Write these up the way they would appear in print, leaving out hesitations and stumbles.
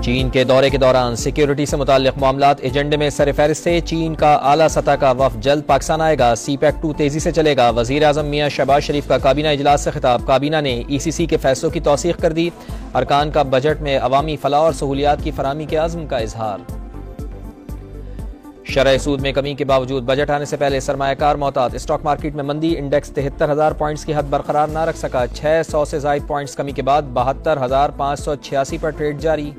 चीन के दौरे के दौरान सिक्योरिटी से मुताल्लिक मामलात एजेंडे में सरफहरिस्त थे। चीन का आला सतह का वफ्द जल्द पाकिस्तान आएगा। सीपैक 2 तेजी से चलेगा। वजीर आजम मियां शहबाज शरीफ का काबीना इजलास से खिताब। काबीना ने ECC के फैसलों की तौसीक कर दी। अरकान का बजट में अवामी फलाह और सहूलियात की फराहमी के आज़म का इजहार। शरह सूद में कमी के बावजूद बजट आने से पहले सरमायाकार मोहतात। स्टॉक मार्केट में मंदी। इंडेक्स 73,000 पॉइंट्स की हद बरकरार न रख सका। 600 से ज्यादा पॉइंट्स कमी के बाद 72,586 पर ट्रेड जारी।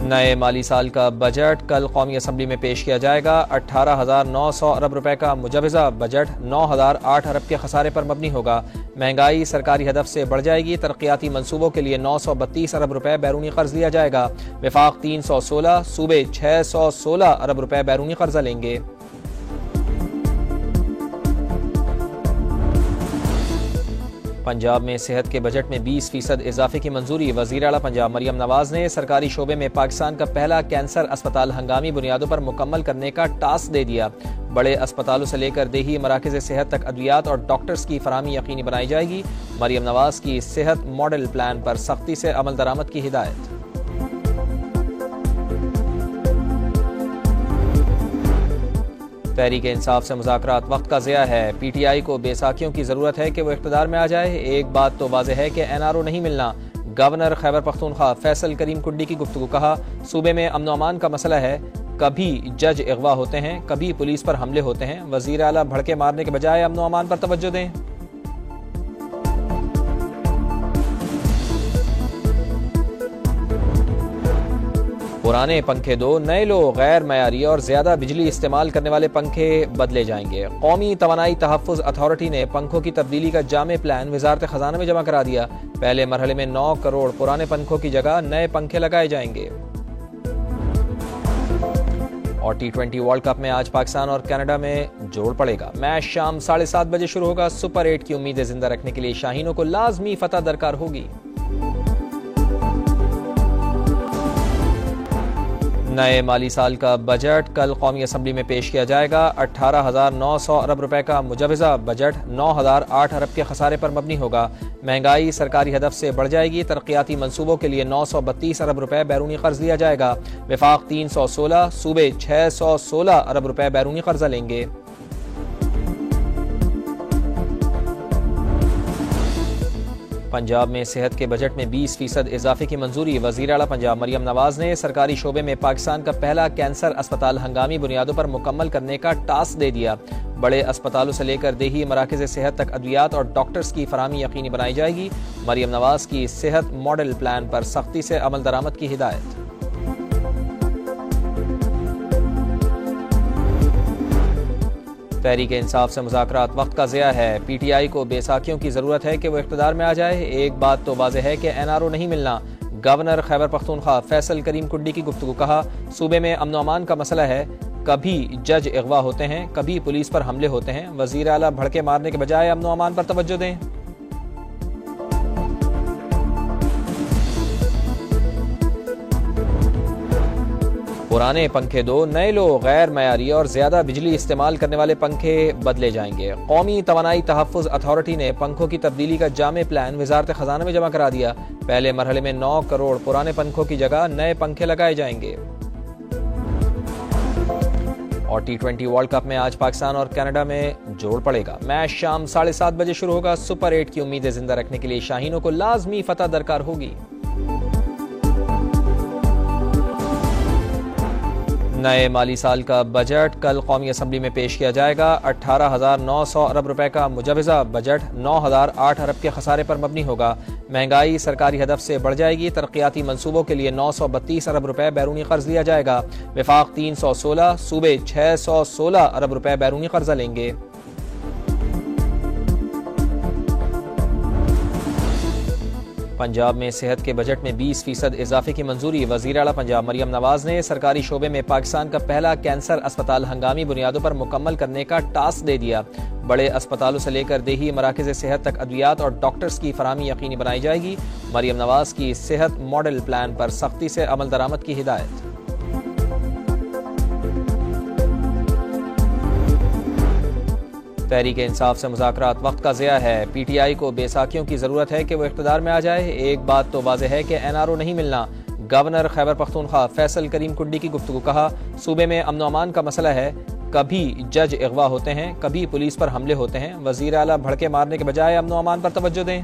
नए माली साल का बजट कल कौमी असम्बली में पेश किया जाएगा। 18,900 अरब रुपए का मुजवजा बजट 9,008 अरब के खसारे पर मबनी होगा। महंगाई सरकारी हदफ से बढ़ जाएगी। तरक्याती मंसूबों के लिए 932 अरब रुपए बैरूनी कर्ज लिया जाएगा। विफाक 316, सूबे 616 अरब रुपए बैरूनी कर्जा लेंगे। पंजाब में सेहत के बजट में 20% इजाफे की मंजूरी। वज़ीर आला पंजाब मरियम नवाज ने सरकारी शोबे में पाकिस्तान का पहला कैंसर अस्पताल हंगामी बुनियादों पर मुकम्मल करने का टास्क दे दिया। बड़े अस्पतालों से लेकर देही मराकज़ सेहत तक अद्वियात और डॉक्टर्स की फराहमी यकीनी बनाई जाएगी। मरियम नवाज की सेहत मॉडल प्लान पर सख्ती से अमल दरामद की हिदायत। तहरीक इंसाफ से मुज़ाकरात वक्त का ज़िया है। PTI को बेसाखियों की ज़रूरत है कि वो इक़्तिदार में आ जाए। एक बात तो वाज़ेह है कि NRO नहीं मिलना। गवर्नर खैबर पख्तूनख्वा फैसल करीम कुंडी की गुफ्तगू। कहा, सूबे में अमन अमान का मसला है। कभी जज अगवा होते हैं, कभी पुलिस पर हमले होते हैं। वज़ीर आला भड़के मारने के बजाय अमन अमान पर तवज्जो दें। पुराने पंखे दो, नए लो। गैर मयारी और ज्यादा बिजली इस्तेमाल करने वाले पंखे बदले जाएंगे। कौमी तवानाई तहफ़्फ़ुज़ अथॉरिटी ने पंखों की तब्दीली का जामे प्लान वज़ारत ख़ज़ाना में जमा करा दिया। पहले मरहले में 9 करोड़ पुराने पंखों की जगह नए पंखे लगाए जाएंगे। और T20 वर्ल्ड कप में आज पाकिस्तान और कनाडा में जोड़ पड़ेगा। मैच शाम 7:30 बजे शुरू होगा। सुपर 8 की उम्मीदें जिंदा रखने के लिए शाहीनों को लाजमी फतह दरकार होगी। नए माली साल का बजट कल कौमी असम्बली में पेश किया जाएगा। 18,900 अरब रुपए का मुजवजा बजट 9,008 अरब के खसारे पर मबनी होगा। महंगाई सरकारी हदफ से बढ़ जाएगी। तरक्याती मंसूबों के लिए 932 अरब रुपए बैरूनी कर्ज लिया जाएगा। विफाक 316, सूबे 616 अरब रुपए बैरूनी कर्जा लेंगे। पंजाब में सेहत के बजट में 20% इजाफे की मंजूरी। वज़ीर आला पंजाब मरियम नवाज ने सरकारी शोबे में पाकिस्तान का पहला कैंसर अस्पताल हंगामी बुनियादों पर मुकम्मल करने का टास्क दे दिया। बड़े अस्पतालों से लेकर देही मराकज़ सेहत तक अद्वियात और डॉक्टर्स की फराहमी यकीनी बनाई जाएगी। मरियम नवाज की सेहत मॉडल प्लान पर सख्ती से अमल दरामद की हिदायत। तहरीक इंसाफ से मुज़ाकरात वक्त का ज़िया है। PTI को बेसाखियों की ज़रूरत है कि वो इक़्तिदार में आ जाए। एक बात तो वाज़ेह है कि NRO नहीं मिलना। गवर्नर खैबर पख्तूनख्वा फैसल करीम कुंडी की गुफ्तगू। कहा, सूबे में अमन अमान का मसला है। कभी जज अगवा होते हैं, कभी पुलिस पर हमले होते हैं। वज़ीर आला भड़के मारने के बजाय अमन अमान पर तवज्जो दें। पुराने पंखे दो, नए लो। गैर मयारी और ज्यादा बिजली इस्तेमाल करने वाले पंखे बदले जाएंगे। कौमी तवानाई तहफ़्फ़ुज़ अथॉरिटी ने पंखों की तब्दीली का जामे प्लान वज़ारत ख़ज़ाना में जमा करा दिया। पहले मरहले में 9 करोड़ पुराने पंखों की जगह नए पंखे लगाए जाएंगे। और T20 वर्ल्ड कप में आज पाकिस्तान और कनाडा में जोड़ पड़ेगा। मैच शाम 7:30 बजे शुरू होगा। सुपर 8 की उम्मीदें जिंदा रखने के लिए शाहीनों को लाजमी फतह दरकार होगी। नए माली साल का बजट कल कौमी असम्बली में पेश किया जाएगा। 18,900 अरब रुपए का मुजवजा बजट 9,008 अरब के खसारे पर मबनी होगा। महंगाई सरकारी हदफ से बढ़ जाएगी। तरक्याती मंसूबों के लिए 932 अरब रुपए बैरूनी कर्ज लिया जाएगा। विफाक 316, सूबे 616 अरब रुपए बैरूनी कर्जा लेंगे। पंजाब में सेहत के बजट में 20% इजाफे की मंजूरी। वज़ीर आला पंजाब मरियम नवाज ने सरकारी शोबे में पाकिस्तान का पहला कैंसर अस्पताल हंगामी बुनियादों पर मुकम्मल करने का टास्क दे दिया। बड़े अस्पतालों से लेकर देही मराकज़ सेहत तक अद्वियात और डॉक्टर्स की फराहमी यकीनी बनाई जाएगी। मरियम नवाज की सेहत मॉडल प्लान पर सख्ती से अमल दरामद की हिदायत। तहरीक इंसाफ से मुज़ाकरात वक्त का ज़िया है। PTI को बेसाखियों की ज़रूरत है कि वो इक़्तिदार में आ जाए। एक बात तो वाज़ेह है कि NRO नहीं मिलना। गवर्नर खैबर पख्तूनख्वा फैसल करीम कुंडी की गुफ्तगू। कहा, सूबे में अमन अमान का मसला है, कभी जज अगवा होते हैं, कभी पुलिस पर हमले होते हैं। वज़ीर आला भड़के मारने के बजाय अमन अमान पर तवज्जो दें।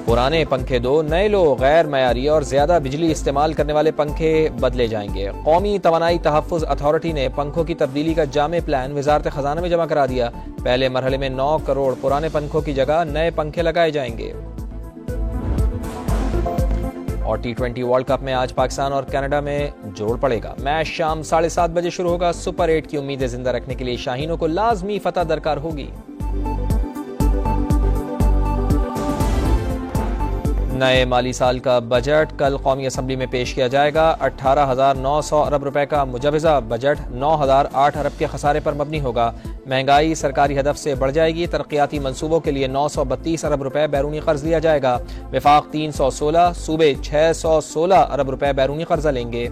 पुराने पंखे दो, नए लो। गैर मयारी और ज्यादा बिजली इस्तेमाल करने वाले पंखे बदले जाएंगे। कौमी तवानाई तहफ़्फ़ुज़ अथॉरिटी ने पंखों की तब्दीली का जामे प्लान वज़ारत ख़ज़ाना में जमा करा दिया। पहले मरहले में 9 करोड़ पुराने पंखों की जगह नए पंखे लगाए जाएंगे। और T20 वर्ल्ड कप में आज पाकिस्तान और कनाडा में जोड़ पड़ेगा। मैच शाम 7:30 बजे शुरू होगा। सुपर 8 की उम्मीदें जिंदा रखने के लिए शाहीनों को लाजमी फतह दरकार होगी। नए माली साल का बजट कल कौमी असम्बली में पेश किया जाएगा। 18,900 अरब रुपए का मुजवजा बजट 9,008 अरब के खसारे पर मबनी होगा। महंगाई सरकारी हदफ से बढ़ जाएगी। तरक्याती मंसूबों के लिए 932 अरब रुपए बैरूनी कर्ज लिया जाएगा। विफाक 316, सूबे 616 अरब रुपए बैरूनी कर्जा लेंगे।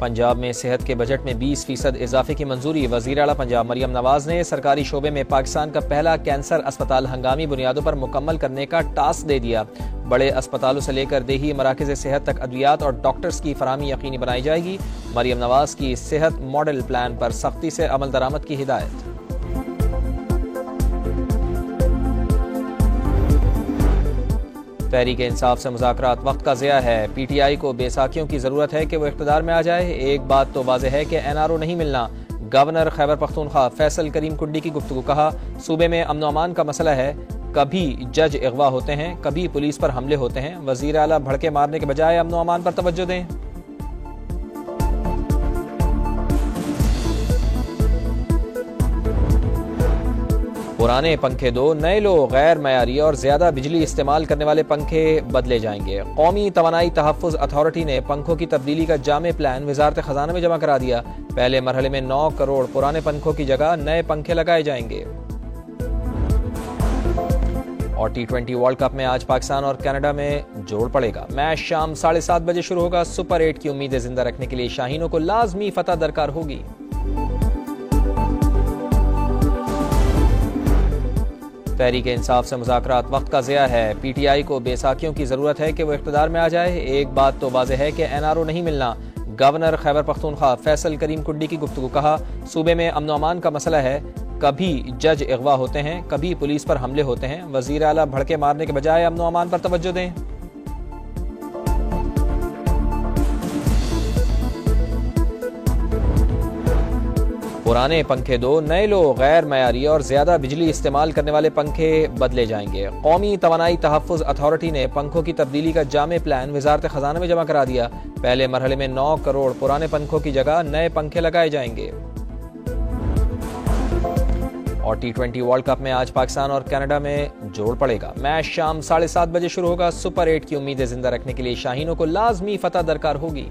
पंजाब में सेहत के बजट में 20% इजाफे की मंजूरी। वज़ीर आला पंजाब मरियम नवाज ने सरकारी शोबे में पाकिस्तान का पहला कैंसर अस्पताल हंगामी बुनियादों पर मुकम्मल करने का टास्क दे दिया। बड़े अस्पतालों से लेकर देही मराकज़ सेहत तक अद्वियात और डॉक्टर्स की फराहमी यकीनी बनाई जाएगी। मरियम नवाज की सेहत मॉडल प्लान पर सख्ती से अमल दरामद की हिदायत। तहरीक इंसाफ से मुज़ाकरात वक्त का ज़िया है। PTI को बेसाखियों की ज़रूरत है कि वो इक़्तिदार में आ जाए। एक बात तो वाज़ेह है कि NRO नहीं मिलना। गवर्नर खैबर पख्तूनख्वा फैसल करीम कुंडी की गुफ्तगू। कहा, सूबे में अमन अमान का मसला है, कभी जज अगवा होते हैं, कभी पुलिस पर हमले होते हैं। वज़ीर आला भड़के मारने के बजाय अमन अमान पर तवज्जो दें। पुराने पंखे दो, नए लो। गैर मयारी और ज्यादा बिजली इस्तेमाल करने वाले पंखे बदले जाएंगे। कौमी तवानाई तहफ़्फ़ुज़ अथॉरिटी ने पंखों की तब्दीली का जामे प्लान वज़ारत ख़ज़ाना में जमा करा दिया। पहले मरहले में 9 करोड़ पुराने पंखों की जगह नए पंखे लगाए जाएंगे। और T20 वर्ल्ड कप में आज पाकिस्तान और कनाडा में जोड़ पड़ेगा। मैच शाम 7:30 बजे शुरू होगा। सुपर 8 की उम्मीदें जिंदा रखने के लिए शाहीनों को लाजमी फतह दरकार होगी। तहरीक इंसाफ से मुज़ाकरात वक्त का ज़िया है। PTI को बेसाखियों की ज़रूरत है कि वो इक़्तिदार में आ जाए। एक बात तो वाज़ेह है कि NRO नहीं मिलना। गवर्नर खैबर पख्तूनख्वा फैसल करीम कुंडी की गुफ्तगू। कहा, सूबे में अमन अमान का मसला है, कभी जज अगवा होते हैं, कभी पुलिस पर हमले होते हैं। वज़ीर आला भड़के मारने के बजाय अमन अमान पर तवज्जो दें। पुराने पंखे दो, नए लो। गैर मयारी और ज्यादा बिजली इस्तेमाल करने वाले पंखे बदले जाएंगे। कौमी तवानाई तहफ़्फ़ुज़ अथॉरिटी ने पंखों की तब्दीली का जामे प्लान वज़ारत ख़ज़ाना में जमा करा दिया। पहले मरहले में 9 करोड़ पुराने पंखों की जगह नए पंखे लगाए जाएंगे। और T20 वर्ल्ड कप में आज पाकिस्तान और कनाडा में जोड़ पड़ेगा। मैच शाम 7:30 बजे शुरू होगा। सुपर 8 की उम्मीदें जिंदा रखने के लिए शाहीनों को लाजमी फतह दरकार होगी।